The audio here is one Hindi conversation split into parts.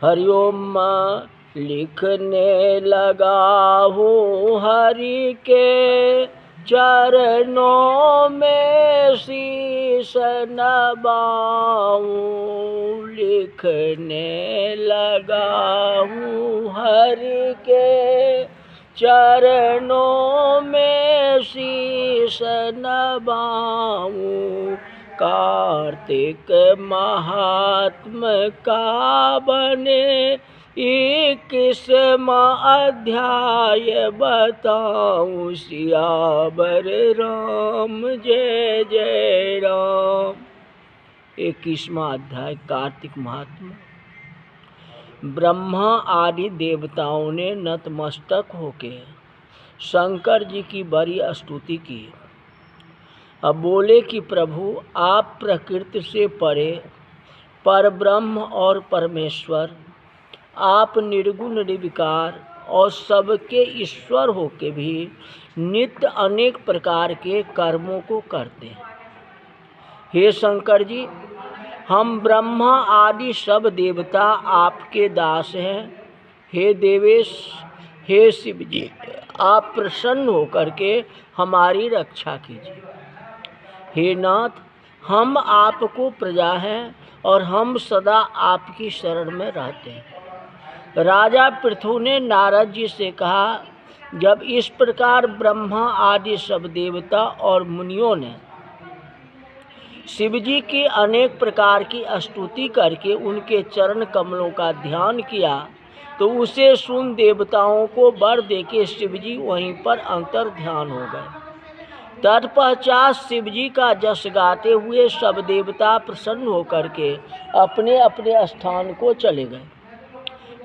हरिओम लिखने लगा हूँ हरि के चरणों में शीश नवाऊं। लिखने लगा हूँ हरि के चरणों में शीश नवाऊं। कार्तिक महात्म का बने 21वां अध्याय बताऊं। सियावर राम जय जय राम। 21वां अध्याय कार्तिक महात्मा। ब्रह्मा आदि देवताओं ने नतमस्तक होके शंकर जी की बड़ी स्तुति की। अब बोले कि प्रभु, आप प्रकृति से परे परब्रह्म और परमेश्वर, आप निर्गुण निर्विकार और सबके ईश्वर होके भी नित्य अनेक प्रकार के कर्मों को करते हैं। हे शंकर जी, हम ब्रह्मा आदि सब देवता आपके दास हैं। हे देवेश, हे शिव जी, आप प्रसन्न होकर के हमारी रक्षा कीजिए। हे नाथ, हम आपको प्रजा हैं और हम सदा आपकी शरण में रहते हैं। राजा पृथु ने नारद जी से कहा, जब इस प्रकार ब्रह्मा आदि सब देवता और मुनियों ने शिव जी की अनेक प्रकार की स्तुति करके उनके चरण कमलों का ध्यान किया, तो उसे सुन देवताओं को वर देके शिव जी वहीं पर अंतर ध्यान हो गए। तत्पश्चात शिव जी का जस गाते हुए सब देवता प्रसन्न होकर के अपने अपने स्थान को चले गए।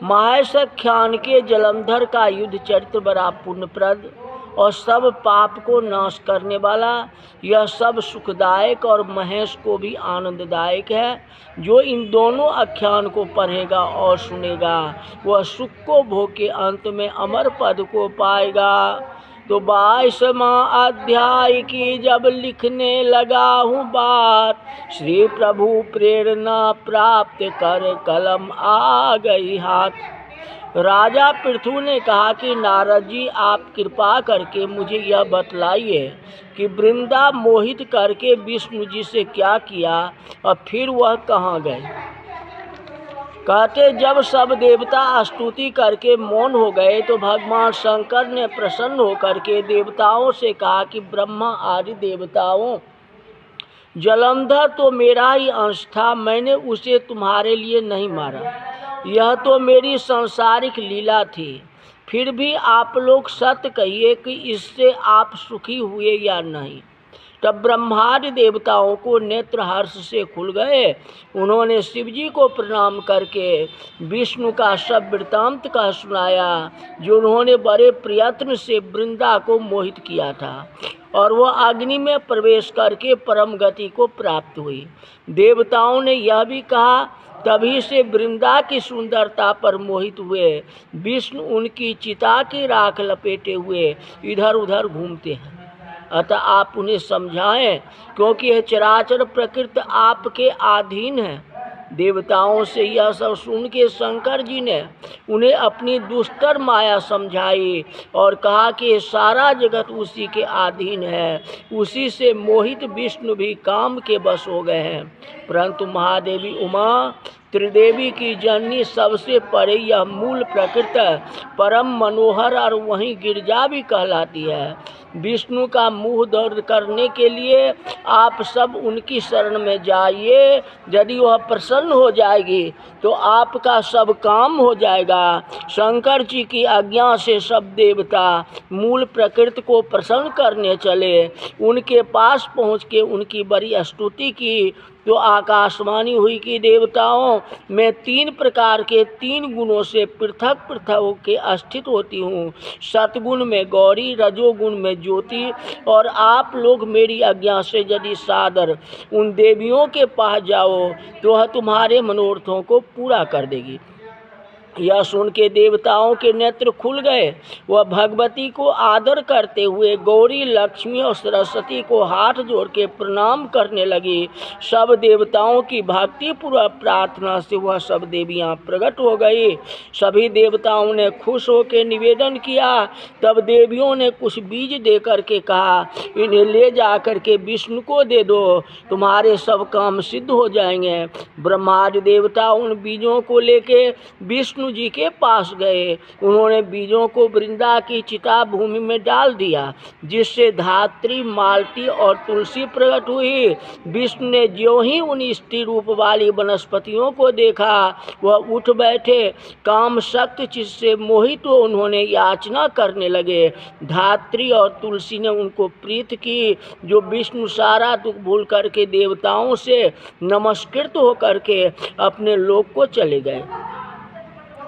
महासख्यान के जलंधर का युद्ध चरित्र बड़ा पुण्यप्रद और सब पाप को नाश करने वाला, यह सब सुखदायक और महेश को भी आनंददायक है। जो इन दोनों आख्यान को पढ़ेगा और सुनेगा, वह सुख को भोग के अंत में अमर पद को पाएगा। तो 22वां अध्याय की जब लिखने लगा हूँ बात, श्री प्रभु प्रेरणा प्राप्त कर कलम आ गई हाथ। राजा पृथु ने कहा कि नारद जी, आप कृपा करके मुझे यह बतलाइए कि वृंदा मोहित करके विष्णु जी से क्या किया और फिर वह कहाँ गए। कहते, जब सब देवता स्तुति करके मौन हो गए तो भगवान शंकर ने प्रसन्न होकर के देवताओं से कहा कि ब्रह्मा आदि देवताओं, जलंधर तो मेरा ही अंश था, मैंने उसे तुम्हारे लिए नहीं मारा। यह तो मेरी सांसारिक लीला थी। फिर भी आप लोग सत्य कहिए कि इससे आप सुखी हुए या नहीं। तब ब्रह्मादि देवताओं को नेत्र हर्ष से खुल गए। उन्होंने शिव जी को प्रणाम करके विष्णु का सब वृत्तांत कह सुनाया, जो उन्होंने बड़े प्रयत्न से वृंदा को मोहित किया था और वह अग्नि में प्रवेश करके परम गति को प्राप्त हुई। देवताओं ने यह भी कहा, तभी से वृंदा की सुंदरता पर मोहित हुए विष्णु उनकी चिता की राख लपेटे हुए इधर उधर घूमते हैं। अतः आप उन्हें समझाएं, क्योंकि यह चराचर प्रकृति आपके अधीन है। देवताओं से यह सब सुन के शंकर जी ने उन्हें अपनी दुष्कर माया समझाई और कहा कि सारा जगत उसी के अधीन है। उसी से मोहित विष्णु भी काम के बस हो गए हैं। परंतु महादेवी उमा त्रिदेवी की जननी सबसे परे यह मूल प्रकृति परम मनोहर और वहीं गिरजा भी कहलाती है। विष्णु का मुँह दर्द करने के लिए आप सब उनकी शरण में जाइए। यदि वह प्रसन्न हो जाएगी तो आपका सब काम हो जाएगा। शंकर जी की आज्ञा से सब देवता मूल प्रकृति को प्रसन्न करने चले। उनके पास पहुँच के उनकी बड़ी स्तुति की तो आकाशवाणी हुई कि देवताओं, मैं 3 प्रकार के 3 गुणों से पृथक पृथक होकर स्थित होती हूँ। सतगुण में गौरी, रजोगुण में ज्योति, और आप लोग मेरी आज्ञा से यदि सादर उन देवियों के पास जाओ तो वह तुम्हारे मनोरथों को पूरा कर देगी। यह सुन के देवताओं के नेत्र खुल गए। वह भगवती को आदर करते हुए गौरी, लक्ष्मी और सरस्वती को हाथ जोड़ के प्रणाम करने लगी। सब देवताओं की भक्तिपूर्वक प्रार्थना से वह सब देवियां प्रकट हो गई। सभी देवताओं ने खुश होकर निवेदन किया। तब देवियों ने कुछ बीज दे करके कहा, इन्हें ले जा करके विष्णु को दे दो, तुम्हारे सब काम सिद्ध हो जाएंगे। ब्रह्मादि देवता उन बीजों को लेके विष्णु जी के पास गए। उन्होंने बीजों को वृंदा की चिता भूमि में डाल दिया, जिससे धात्री, मालती और तुलसी प्रकट हुई। विष्णु ने ज्यों ही उन स्त्री रूप वाली वनस्पतियों को देखा, वह उठ बैठे। काम शक्ति चित्त से मोहित हो उन्होंने याचना करने लगे। धात्री और तुलसी ने उनको प्रीत की, जो विष्णु सारा दुख भूल करके देवताओं से नमस्कृत होकर के अपने लोक को चले गए।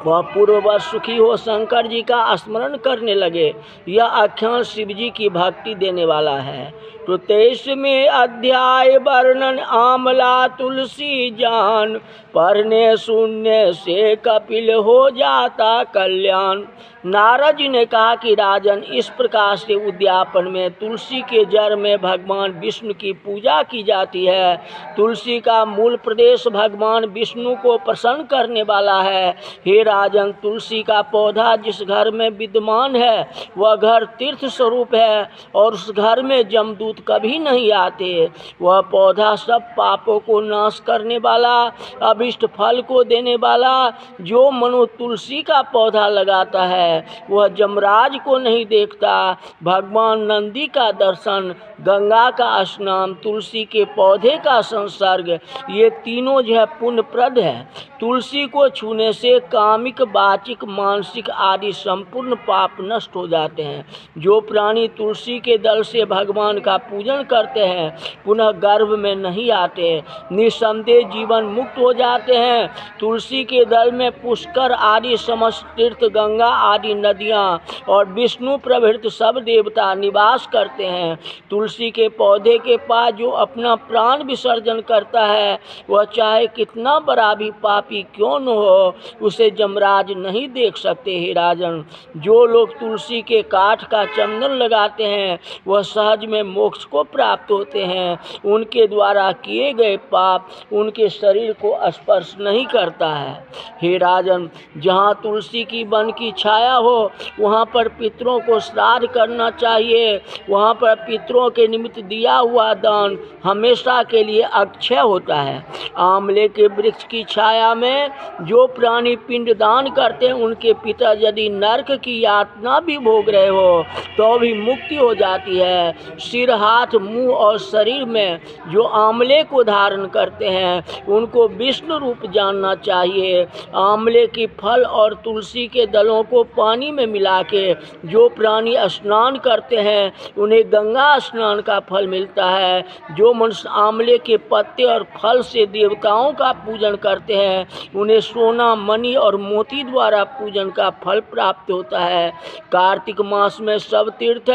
वह पूर्ववत सुखी हो शंकर जी का स्मरण करने लगे। यह आख्यान शिव जी की भक्ति देने वाला है। तो 23वें अध्याय वर्णन आमला तुलसी जान, पढ़ने सुनने से कपिल हो जाता कल्याण। नारद जी ने कहा कि राजन, इस प्रकार से उद्यापन में तुलसी के जड़ में भगवान विष्णु की पूजा की जाती है। तुलसी का मूल प्रदेश भगवान विष्णु को प्रसन्न करने वाला है। हे राजन, तुलसी का पौधा जिस घर में विद्यमान है वह घर तीर्थ स्वरूप है और उस घर में जमदूत कभी नहीं आते। वह पौधा सब पापों को नाश करने वाला, अभिष्ट फल को देने वाला, जो मनु तुलसी का पौधा लगाता है वह जमराज को नहीं देखता। भगवान नंदी का दर्शन, गंगा का स्नान, तुलसी के पौधे का संसर्ग, ये तीनों जो है पुण्यप्रद है। तुलसी को छूने से कामिक, वाचिक, मानसिक आदि संपूर्ण पाप नष्ट हो जाते हैं। जो प्राणी तुलसी के दल से भगवान का पूजन करते हैं पुनः गर्भ में नहीं आते, निसंदेह जीवन मुक्त हो जाते हैं। तुलसी के दल में पुष्कर आदि समस्त तीर्थ, गंगा आदि नदियाँ और विष्णु प्रभृत सब देवता निवास करते हैं। तुलसी के पौधे के पास जो अपना प्राण विसर्जन करता है वह चाहे कितना बड़ा भी पापी क्यों न हो, उसे जमराज नहीं देख सकते। हे राजन, जो लोग तुलसी के काठ का चंदन लगाते हैं वह सहज में मोक्ष को प्राप्त होते हैं। उनके द्वारा किए गए पाप उनके शरीर को स्पर्श नहीं करता है। हे राजन, जहाँ तुलसी की वन की छाया हो वहाँ पर पितरों को श्राद्ध करना चाहिए। वहाँ पर पितरों के निमित्त दिया हुआ दान हमेशा के लिए अक्षय होता है। आंवले के वृक्ष की छाया में जो प्राणी पिंड दान करते हैं उनके पिता यदि नरक की यातना भी भोग रहे हो तो भी मुक्ति हो जाती है। सिर, हाथ, मुंह और शरीर में जो आंवले को धारण करते हैं उनको विष्णु रूप जानना चाहिए। आंवले की फल और तुलसी के दलों को पानी में मिला के जो प्राणी स्नान करते हैं उन्हें गंगा स्नान का फल मिलता है। जो मनुष्य आंवले के पत्ते और फल से देवताओं का पूजन करते हैं उन्हें सोना, मणि और मोती द्वारा पूजन का फल प्राप्त होता है। कार्तिक मास में सब तीर्थ,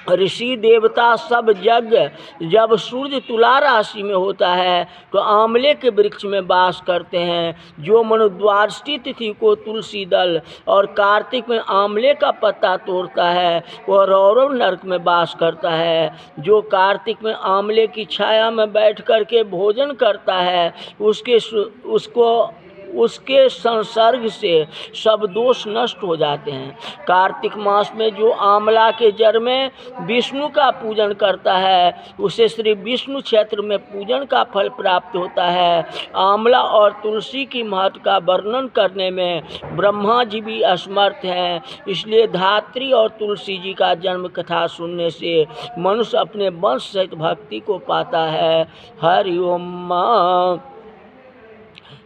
ऋषि, देवता सब यज्ञ जब सूर्य तुला राशि में होता है तो आंवले के वृक्ष में वास करते हैं। जो मनु द्वादशी तिथि को तुलसी दल और कार्तिक में आंवले का पत्ता तोड़ता है वह रौरव नरक में वास करता है। जो कार्तिक में आंवले की छाया में बैठ कर के भोजन करता है उसके संसर्ग से सब दोष नष्ट हो जाते हैं। कार्तिक मास में जो आंवला के जड़ में विष्णु का पूजन करता है उसे श्री विष्णु क्षेत्र में पूजन का फल प्राप्त होता है। आंवला और तुलसी की महत्व का वर्णन करने में ब्रह्मा जी भी असमर्थ हैं। इसलिए धात्री और तुलसी जी का जन्म कथा सुनने से मनुष्य अपने वंश सहित भक्ति को पाता है। हरि ओम।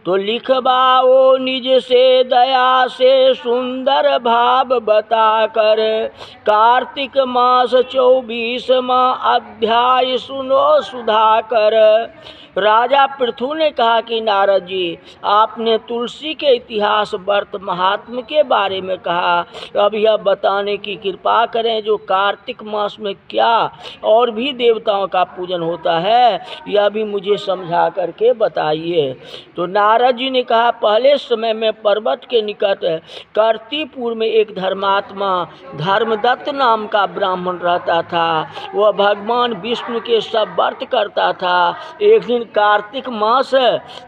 तो लिखवाओ निज से दया से सुंदर भाव बताकर, कार्तिक मास 24वां अध्याय सुनो सुधाकर। राजा पृथु ने कहा कि नारद जी, आपने तुलसी के इतिहास, व्रत, महात्म के बारे में कहा, अब यह बताने की कृपा करें जो कार्तिक मास में क्या और भी देवताओं का पूजन होता है, यह भी मुझे समझा करके बताइए। तो नारद नारद जी ने कहा, पहले समय में पर्वत के निकट कर्तिपुर में एक धर्मात्मा धर्मदत्त नाम का ब्राह्मण रहता था। वह भगवान विष्णु के सब व्रत करता था। एक दिन कार्तिक मास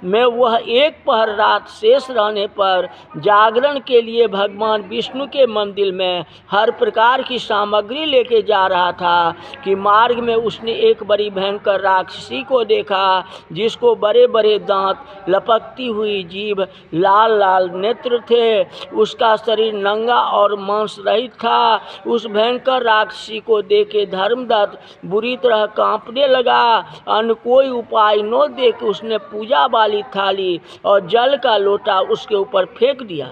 में वह एक पहर रात शेष रहने पर जागरण के लिए भगवान विष्णु के मंदिर में हर प्रकार की सामग्री लेके जा रहा था कि मार्ग में उसने एक बड़ी भयंकर राक्षसी को देखा, जिसको बड़े बड़े दांत, लपकती हुई जीभ, लाल लाल नेत्र थे। उसका शरीर नंगा और मांस रहित था। उस भयंकर राक्षसी को देखे धर्मदत्त बुरी तरह कांपने लगा। अन्य कोई उपाय न देख उसने पूजा वाली थाली और जल का लोटा उसके ऊपर फेंक दिया,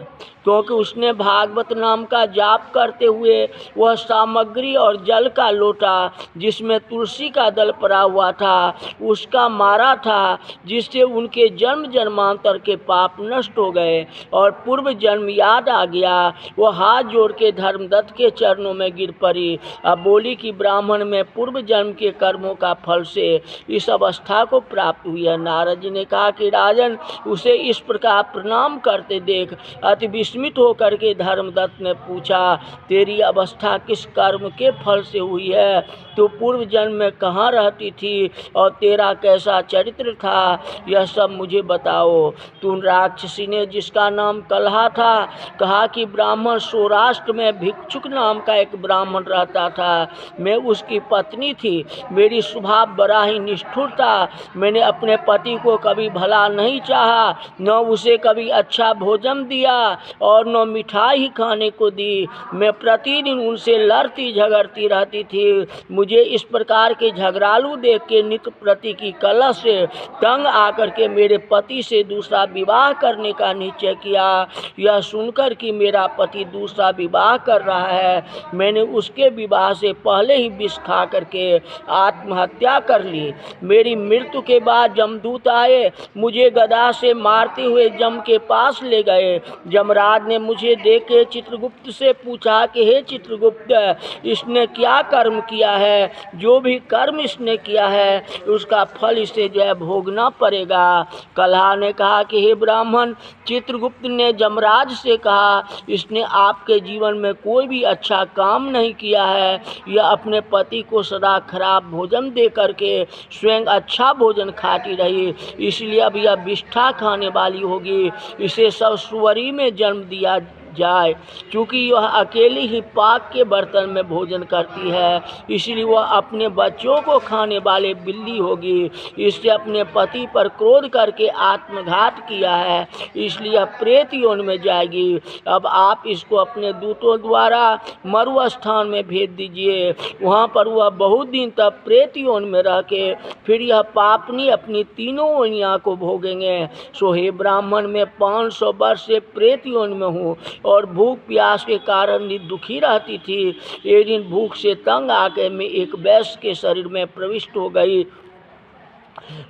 क्योंकि उसने भागवत नाम का जाप करते हुए वह सामग्री और जल का लोटा जिसमें तुलसी का दल पड़ा हुआ था उसका मारा था, जिससे उनके जन्म जन्मांतर के पाप नष्ट हो गए और पूर्व जन्म याद आ गया। वह हाथ जोड़ के धर्मदत्त के चरणों में गिर पड़ी। अब बोली कि ब्राह्मण में पूर्व जन्म के कर्मों का फल से इस अवस्था को प्राप्त हुई है। नारद जी ने कहा कि राजन, उसे इस प्रकार प्रणाम करते देख अति विस्मित होकर के धर्मदत्त ने पूछा, तेरी अवस्था किस कर्म के फल से हुई है? तू पूर्व जन्म में कहाँ रहती थी और तेरा कैसा चरित्र था, यह सब मुझे बताओ। तू राक्षसी ने, जिसका नाम कलहा था, कहा कि ब्राह्मण सौराष्ट्र में भिक्षुक नाम का एक ब्राह्मण रहता था। मैं उसकी पत्नी थी। मेरी स्वभाव बड़ा ही निष्ठुर था। मैंने अपने पति को कभी भला नहीं चाहा, न उसे कभी अच्छा भोजन दिया और न मिठाई खाने को दी। मैं प्रतिदिन उनसे लड़ती झगड़ती रहती थी। मुझे इस प्रकार के झगड़ालू देख के नित्य प्रति की कलह से तंग आकर के मेरे पति से दूसरा विवाह करने का निश्चय किया। यह सुनकर कि मेरा पति दूसरा विवाह कर रहा है, मैंने उसके विवाह से पहले ही विष खा करके आत्महत्या कर ली। मेरी मृत्यु के बाद जमदूत आए, मुझे गदा से मारते हुए जम के पास ले गए। जमराज ने मुझे देख के चित्रगुप्त से पूछा कि हे चित्रगुप्त, इसने क्या कर्म किया है? जो भी कर्म इसने किया है उसका फल इसे जो है भोगना पड़ेगा। कलहा ने कहा कि हे ब्राह्मण, चित्रगुप्त ने जमराज से कहा, इसने आपके जीवन में कोई भी अच्छा काम नहीं किया है। यह अपने पति को सदा खराब भोजन दे करके स्वयं अच्छा भोजन खाती रही, इसलिए अब यह विष्ठा खाने वाली होगी। इसे सब सुअरी में जन्म दिया जाए। चूँकि वह अकेली ही पाक के बर्तन में भोजन करती है, इसलिए वह अपने बच्चों को खाने वाले बिल्ली होगी। इससे अपने पति पर क्रोध करके आत्मघात किया है, इसलिए यह प्रेत योनि में जाएगी। अब आप इसको अपने दूतों द्वारा मरु स्थान में भेज दीजिए। वहाँ पर वह बहुत दिन तक प्रेत योनि में रह के फिर यह पापनी अपनी तीनों योनियाँ को भोगेंगे। सो हे ब्राह्मण, मैं 500 वर्ष से प्रेत योनि में हूँ और भूख प्यास के कारण दुखी रहती थी। एक दिन भूख से तंग आकर मैं एक वैश्य के शरीर में प्रविष्ट हो गई।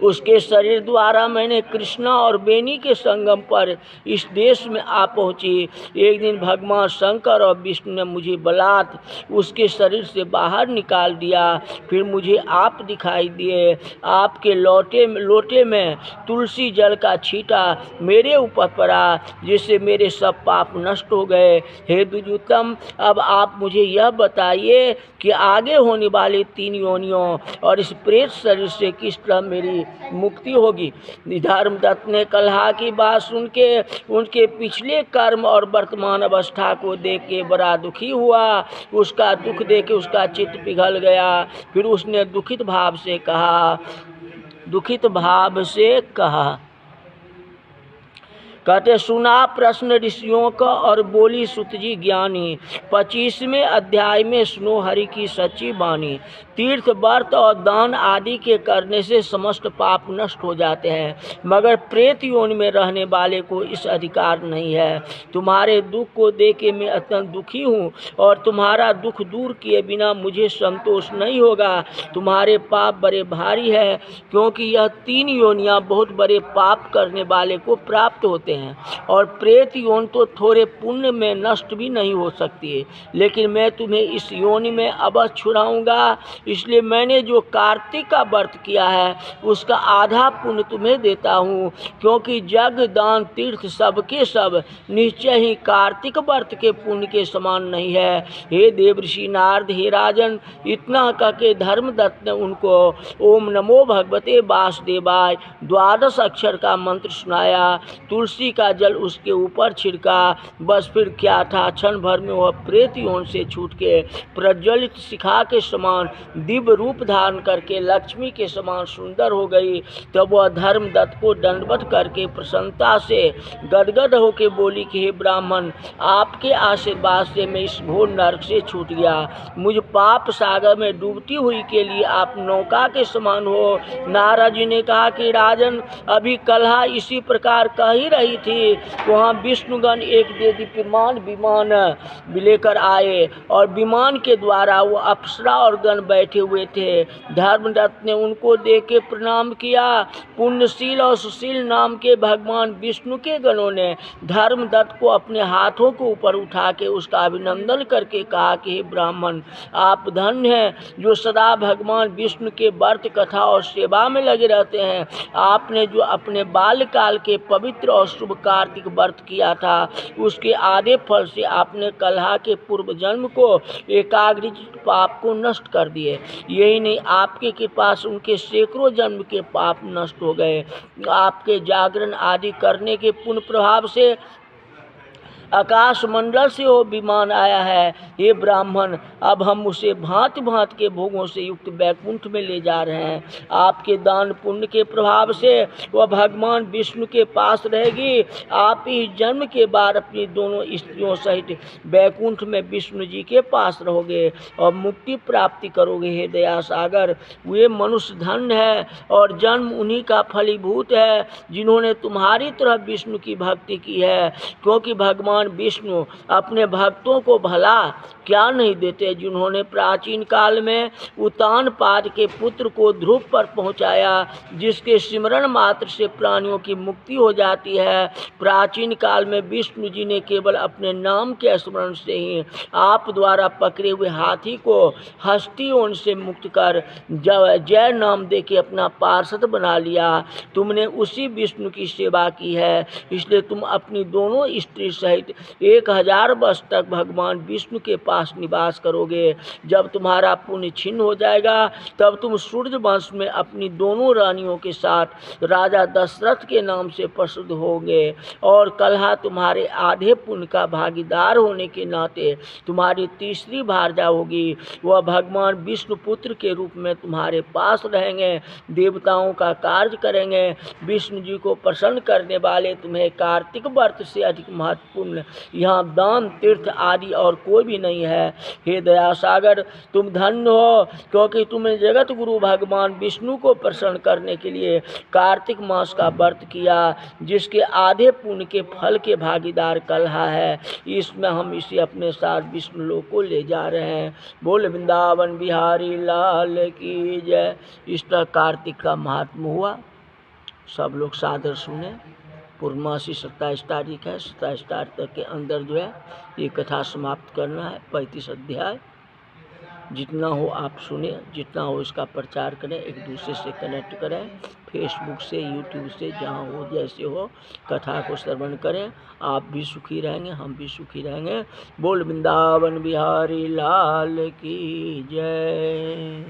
उसके शरीर द्वारा मैंने कृष्णा और बेनी के संगम पर इस देश में आ पहुंची। एक दिन भगवान शंकर और विष्णु ने मुझे बलात् उसके शरीर से बाहर निकाल दिया। फिर मुझे आप दिखाई दिए। आपके लोटे में तुलसी जल का छींटा मेरे ऊपर पड़ा, जिससे मेरे सब पाप नष्ट हो गए। हे द्विजोत्तम, अब आप मुझे यह बताइए कि आगे होने वाली 3 योनियों और इस प्रेत शरीर से किस तरह मेरी मुक्ति होगी। धर्मदत्त ने कलहा की बात सुन के उनके पिछले कर्म और वर्तमान अवस्था को देख के बड़ा दुखी हुआ। उसका दुख देख के उसका चित्त पिघल गया। फिर उसने दुखित भाव से कहा, कहते सुना प्रश्न ऋषियों का और बोली सुत जी ज्ञानी। 25वें अध्याय में सुनो हरि की सच्ची वाणी। तीर्थ व्रत और दान आदि के करने से समस्त पाप नष्ट हो जाते हैं, मगर प्रेत योनि में रहने वाले को इस अधिकार नहीं है। तुम्हारे दुख को देख के मैं अत्यंत दुखी हूँ और तुम्हारा दुख दूर किए बिना मुझे संतोष नहीं होगा। तुम्हारे पाप बड़े भारी है, क्योंकि यह 3 योनियाँ बहुत बड़े पाप करने वाले को प्राप्त होते हैं। हैं, और प्रेत योनि तो थोड़े पुण्य में नष्ट भी नहीं हो सकती है, लेकिन मैं तुम्हें इस योनि में अवश्य छुड़ाऊंगा। इसलिए मैंने जो कार्तिक का व्रत किया है उसका आधा पुण्य तुम्हें देता हूँ, क्योंकि जग दान तीर्थ सबके सब निश्चय ही कार्तिक व्रत के पुण्य के समान नहीं है। हे देवर्षि नारद, हे राजन, इतना कह के धर्मदत्त ने उनको ओम नमो भगवते वासुदेवाय 12 अक्षर का मंत्र सुनाया, तुलसी का जल उसके ऊपर छिड़का। बस फिर क्या था, क्षण भर में वह प्रेत योनि से छूट के प्रज्वलित शिखा के समान दिव्य रूप धारण करके लक्ष्मी के समान सुंदर हो गई। तब वह धर्मदत्त को दंडवत करके प्रसन्नता से गदगद होके बोली कि हे ब्राह्मण, आपके आशीर्वाद से मैं इस घोर नरक से छूट गया। मुझ पाप सागर में डूबती हुई के लिए आप नौका के समान हो। नारद जी ने कहा कि राजन, अभी कलहा इसी प्रकार कह ही रही थी, वहाँ विष्णुगण एक देदीप्यमान विमान लेकर आए और विमान के द्वारा वो अप्सरा और गण बैठे हुए थे। धर्मदत्त ने उनको देख के प्रणाम किया। पुण्यशील और सुशील नाम के भगवान विष्णु के गणों ने धर्मदत्त को अपने हाथों को ऊपर उठा के उसका अभिनंदन करके कहा कि हे ब्राह्मण, आप धन्य हैं जो सदा भगवान विष्णु के व्रत कथा और सेवा में लगे रहते हैं। आपने जो अपने बाल्यकाल के पवित्र और शुभ कार्तिक व्रत किया था, उसके आधे फल से आपने कलहा के पूर्व जन्म को एकाग्रचित पाप को नष्ट कर दिए। यही नहीं, आपके कृपा से उनके सैकड़ों जन्म के पाप नष्ट हो गए। आपके जागरण आदि करने के पुण्य प्रभाव से आकाश मंडल से वो विमान आया है। हे ब्राह्मण, अब हम उसे भांति भांति के भोगों से युक्त वैकुंठ में ले जा रहे हैं। आपके दान पुण्य के प्रभाव से वह भगवान विष्णु के पास रहेगी। आप इस जन्म के बाद अपनी दोनों स्त्रियों सहित वैकुंठ में विष्णु जी के पास रहोगे और मुक्ति प्राप्ति करोगे। हे दया सागर, वे मनुष्य धन्य है और जन्म उन्हीं का फलीभूत है जिन्होंने तुम्हारी तरह विष्णु की भक्ति की है, क्योंकि भगवान विष्णु अपने भक्तों को भला क्या नहीं देते। जिन्होंने प्राचीन काल में उतानपाद के पुत्र को ध्रुव पर पहुंचाया, जिसके सिमरण मात्र से प्राणियों की मुक्ति हो जाती है। प्राचीन काल में विष्णु जी ने केवल अपने नाम के स्मरण से ही आप द्वारा पकड़े हुए हाथी को हस्ती योनि से मुक्त कर जय नाम दे के अपना पार्षद बना लिया। तुमने उसी विष्णु की सेवा की है, इसलिए तुम अपनी दोनों स्त्री सहित 1000 वर्ष तक भगवान विष्णु के पास निवास करोगे। जब तुम्हारा पुण्य छिन्न हो जाएगा, तब तुम सूर्य वंश में अपनी दोनों रानियों के साथ राजा दशरथ के नाम से प्रसिद्ध होंगे, और कलहा तुम्हारे आधे पुण्य का भागीदार होने के नाते तुम्हारी तीसरी भार्या होगी। वह भगवान विष्णु पुत्र के रूप में तुम्हारे पास रहेंगे, देवताओं का कार्य करेंगे। विष्णु जी को प्रसन्न करने वाले तुम्हें कार्तिक व्रत से अधिक महत्वपूर्ण यहाँ दान तीर्थ आदि और कोई भी नहीं है। हे दया सागर, तुम धन्य हो, क्योंकि तुमने जगत गुरु भगवान विष्णु को प्रसन्न करने के लिए कार्तिक मास का व्रत किया, जिसके आधे पुण्य के फल के भागीदार कलहा है। इसमें हम इसे अपने साथ विष्णु लोक को ले जा रहे हैं। बोल वृंदावन बिहारी लाल की जय। इस तरह कार्तिक का महात्मा हुआ, सब लोग सादर सुने। पूर्णमासी 27 तारीख है, 27 तारीख तक के अंदर जो है ये कथा समाप्त करना है। 35 अध्याय जितना हो आप सुने, जितना हो इसका प्रचार करें, एक दूसरे से कनेक्ट करें, फेसबुक से, यूट्यूब से, जहाँ हो जैसे हो कथा को श्रवण करें। आप भी सुखी रहेंगे, हम भी सुखी रहेंगे। बोल वृंदावन बिहारी लाल की जय।